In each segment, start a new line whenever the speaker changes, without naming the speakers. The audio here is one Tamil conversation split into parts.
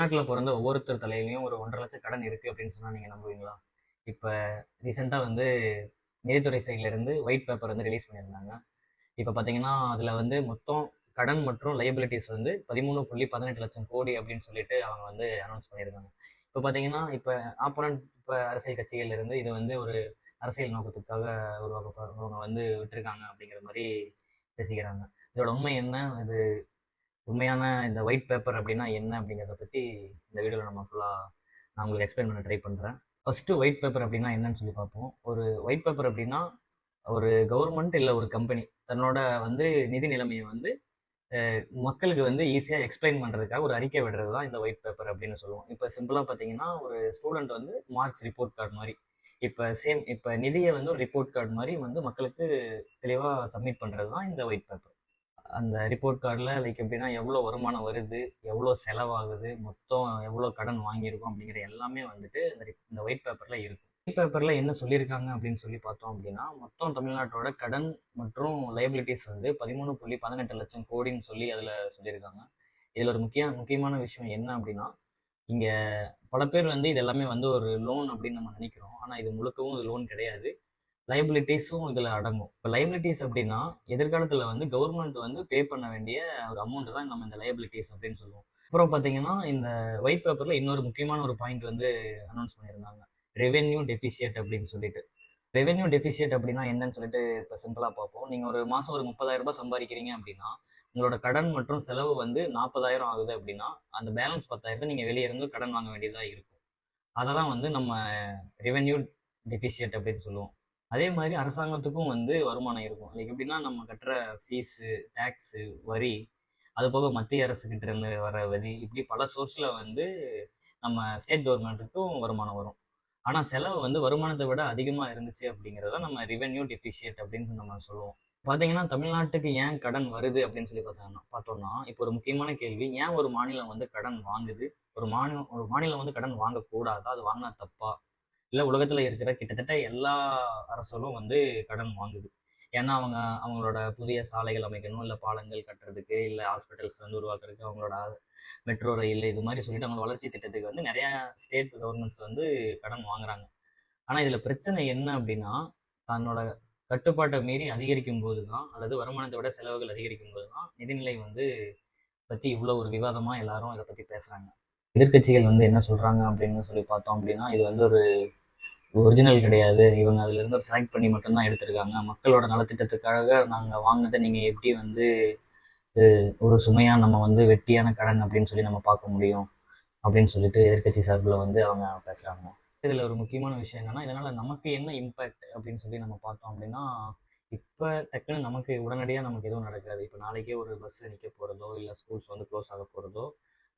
நாட்டில் பிறந்த ஒவ்வொருத்தர் தலையிலையும் ஒரு 1,50,000 கடன் இருக்குது அப்படின்னு சொன்னால் நீங்கள் நம்புவீங்களா? இப்போ ரீசெண்டாக வந்து நிதித்துறை சைட்லேருந்து ஒயிட் பேப்பர் வந்து ரிலீஸ் பண்ணியிருந்தாங்க. இப்போ பார்த்தீங்கன்னா அதில் வந்து மொத்தம் கடன் மற்றும் லைபிலிட்டிஸ் வந்து 13.18 லட்சம் கோடி அப்படின்னு சொல்லிட்டு அவங்க வந்து அனௌன்ஸ் பண்ணியிருக்காங்க. இப்போ பார்த்தீங்கன்னா இப்போ ஆப்போனன்ட் இப்போ அரசியல் கட்சிகள் இருந்து இது வந்து ஒரு அரசியல் நோக்கத்துக்காக உருவாக்கப்ப வந்து விட்டுருக்காங்க அப்படிங்கிற மாதிரி பேசிக்கிறாங்க. இதோட உண்மை என்ன? இது உண்மையான இந்த ஒயிட் பேப்பர் அப்படின்னா என்ன அப்படிங்கிறத பற்றி இந்த வீடியோவில் நம்ம ஃபுல்லாக நான் உங்களுக்கு எக்ஸ்பிளைன் பண்ண ட்ரை பண்ணுறேன். ஃபஸ்ட்டு ஒயிட் பேப்பர் அப்படின்னா என்னன்னு சொல்லி பார்ப்போம். ஒரு ஒயிட் பேப்பர் அப்படின்னா ஒரு கவர்மெண்ட் இல்லை ஒரு கம்பெனி தன்னோட வந்து நிதி நிலைமையை வந்து மக்களுக்கு வந்து ஈஸியாக எக்ஸ்பிளைன் பண்ணுறதுக்காக ஒரு அறிக்கை விடுறது தான் இந்த ஒயிட் பேப்பர் அப்படின்னு சொல்லுவோம். இப்போ சிம்பிளாக பார்த்தீங்கன்னா ஒரு ஸ்டூடெண்ட் வந்து மார்க்ஸ் ரிப்போர்ட் கார்டு மாதிரி இப்போ நிதியை வந்து ஒரு ரிப்போர்ட் கார்டு மாதிரி வந்து மக்களுக்கு தெளிவாக சப்மிட் பண்ணுறது தான் இந்த ஒயிட் பேப்பர். அந்த ரிப்போர்ட் கார்டில் லைக் எப்படின்னா எவ்வளோ வருமானம் வருது, எவ்வளோ செலவாகுது, மொத்தம் எவ்வளோ கடன் வாங்கியிருக்கோம் அப்படிங்கிற எல்லாமே வந்துட்டு இந்த ஒயிட் பேப்பரில் இருக்கும். ஒயிட் பேப்பரில் என்ன சொல்லியிருக்காங்க அப்படின்னு சொல்லி பார்த்தோம் அப்படின்னா, மொத்தம் தமிழ்நாட்டோட கடன் மற்றும் லைபிலிட்டிஸ் வந்து 13.18 லட்சம் கோடின்னு சொல்லி அதில் சொல்லியிருக்காங்க. இதில் ஒரு முக்கியமான விஷயம் என்ன அப்படின்னா, இங்கே பல பேர் வந்து இது எல்லாமே வந்து ஒரு லோன் அப்படின்னு நம்ம நினைக்கிறோம். ஆனால் இது முழுக்கவும் இது லோன் கிடையாது. லைபிலிட்டிஸும் இதில் அடங்கும். இப்போ லைபிலிட்டிஸ் அப்படின்னா எதிர்காலத்தில் வந்து கவர்மெண்ட் வந்து பே பண்ண வேண்டிய ஒரு அமௌண்ட் தான் நம்ம இந்த லைபிலிட்டிஸ் அப்படின்னு சொல்லுவோம். அப்புறம் பார்த்தீங்கன்னா இந்த ஒயிட் பேப்பரில் இன்னொரு முக்கியமான ஒரு பாயிண்ட் வந்து அனௌன்ஸ் பண்ணியிருந்தாங்க. ரெவென்யூ டெபிசியட் அப்படின்னு சொல்லிட்டு. ரெவென்யூ டெபிசியட் அப்படின்னா என்னன்னு சொல்லிட்டு இப்போ சிம்பிளாக பார்ப்போம். நீங்கள் ஒரு மாதம் ஒரு 30,000 சம்பாதிக்கிறீங்க அப்படின்னா உங்களோட கடன் மற்றும் செலவு வந்து 40,000 ஆகுது அப்படின்னா அந்த பேலன்ஸ் 10,000 நீங்கள் வெளியே இருந்து கடன் வாங்க வேண்டியதாக இருக்கும். அதை தான் வந்து நம்ம ரெவென்யூ டெபிசியட் அப்படின்னு சொல்லுவோம். அதே மாதிரி அரசாங்கத்துக்கும் வந்து வருமானம் இருக்கும். லைக் எப்படின்னா நம்ம கட்டுற ஃபீஸு, டேக்ஸு, வரி, அது போக மத்திய அரசுக்கிட்ட இருந்து வர வரி, இப்படி பல சோர்ஸில் வந்து நம்ம ஸ்டேட் கவர்மெண்ட்டுக்கும் வருமானம் வரும். ஆனால் செலவு வந்து வருமானத்தை விட அதிகமாக இருந்துச்சு அப்படிங்கிறத நம்ம ரெவென்யூ டெபிசியட் அப்படின்னு நம்ம சொல்லுவோம். பார்த்தீங்கன்னா தமிழ்நாட்டுக்கு ஏன் கடன் வருது அப்படின்னு சொல்லி பார்த்தோம்னா இப்போ ஒரு முக்கியமான கேள்வி, ஏன் ஒரு மாநிலம் வந்து கடன் வாங்குது? ஒரு மாநிலம் வந்து கடன் வாங்கக்கூடாதா? அது வாங்கினா தப்பா? இல்லை உலகத்தில் இருக்கிற கிட்டத்தட்ட எல்லா அரசுகளும் வந்து கடன் வாங்குது. ஏன்னா அவங்களோட புதிய சாலைகள் அமைக்கணும், இல்லை பாலங்கள் கட்டுறதுக்கு, இல்லை ஹாஸ்பிட்டல்ஸ் வந்து உருவாக்குறதுக்கு, அவங்களோட மெட்ரோ ரயில் இது மாதிரி சொல்லிட்டு அவங்க வளர்ச்சி திட்டத்துக்கு வந்து நிறையா ஸ்டேட் கவர்மெண்ட்ஸ் வந்து கடன் வாங்குறாங்க. ஆனால் இதில் பிரச்சனை என்ன அப்படின்னா, தன்னோட கட்டுப்பாட்டை மீறி அதிகரிக்கும் போது தான், அல்லது வருமானத்தை விட செலவுகள் அதிகரிக்கும் போது தான் நிதிநிலை வந்து பற்றி இவ்வளோ ஒரு விவாதமாக எல்லாரும் இதை பற்றி பேசுகிறாங்க. எதிர்கட்சிகள் வந்து என்ன சொல்கிறாங்க அப்படின்னு சொல்லி பார்த்தோம் அப்படின்னா, இது வந்து ஒரு ஒரிஜினல் கிடையாது, இவங்க அதுலேருந்து ஒரு செலக்ட் பண்ணி மட்டும்தான் எடுத்திருக்காங்க, மக்களோட நலத்திட்டத்துக்காக நாங்கள் வாங்கினதை நீங்கள் எப்படி வந்து ஒரு சுமையாக நம்ம வந்து வெட்டியான கடன் அப்படின்னு சொல்லி நம்ம பார்க்க முடியும் அப்படின்னு சொல்லிட்டு எதிர்கட்சி சார்பில் வந்து அவங்க பேசுகிறாங்க. இதில் ஒரு முக்கியமான விஷயம் என்னென்னா, இதனால் நமக்கு என்ன இம்பேக்ட் அப்படின்னு சொல்லி நம்ம பார்த்தோம் அப்படின்னா, இப்போ டக்குன்னு நமக்கு உடனடியாக நமக்கு எதுவும் நடக்காது. இப்போ நாளைக்கே ஒரு பஸ் நிற்க போகிறதோ, இல்லை ஸ்கூல்ஸ் வந்து க்ளோஸ் ஆக போகிறதோ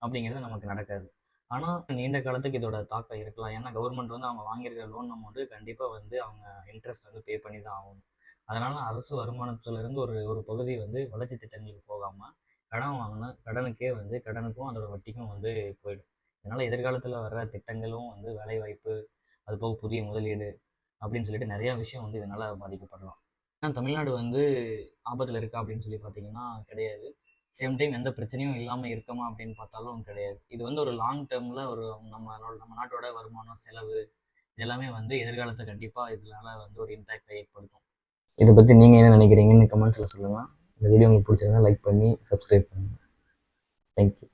அப்படிங்கிறது நமக்கு நடக்காது. ஆனால் நீண்ட காலத்துக்கு இதோட தாக்கம் இருக்கலாம். ஏன்னா கவர்மெண்ட் வந்து அவங்க வாங்கியிருக்கிற லோன் அமௌண்ட்டு கண்டிப்பாக வந்து அவங்க இன்ட்ரெஸ்ட் வந்து பே பண்ணி தான் ஆகணும். அதனால் அரசு வருமானத்திலிருந்து ஒரு ஒரு பகுதி வந்து வளர்ச்சி திட்டங்களுக்கு போகாமல் கடன் வாங்கின கடனுக்கும் அதோட வட்டிக்கும் வந்து போயிடும். இதனால் எதிர்காலத்தில் வர்ற திட்டங்களும் வந்து வேலைவாய்ப்பு, அது போக புதிய முதலீடு அப்படின்னு சொல்லிட்டு நிறையா விஷயம் வந்து இதனால் பாதிக்கப்படலாம். ஆனால் தமிழ்நாடு வந்து ஆபத்தில் இருக்கா அப்படின்னு சொல்லி பார்த்தீங்கன்னா கிடையாது. சேம் டைம் எந்த பிரச்சனையும் இல்லாமல் இருக்கமா அப்படின்னு பார்த்தாலும் கிடையாது. இது வந்து ஒரு லாங் டேர்மில் ஒரு நம்ம நாட்டோட வருமானம், செலவு எல்லாமே வந்து எதிர்காலத்தை கண்டிப்பாக இதனால் வந்து ஒரு இம்பேக்டை ஏற்படுத்தும். இதை பற்றி நீங்கள் என்ன நினைக்கிறீங்கன்னு கமெண்ட்ஸில் சொல்லுங்கள். இந்த வீடியோ உங்களுக்கு பிடிச்சிருந்தா லைக் பண்ணி சப்ஸ்கிரைப் பண்ணுங்கள். தேங்க்யூ.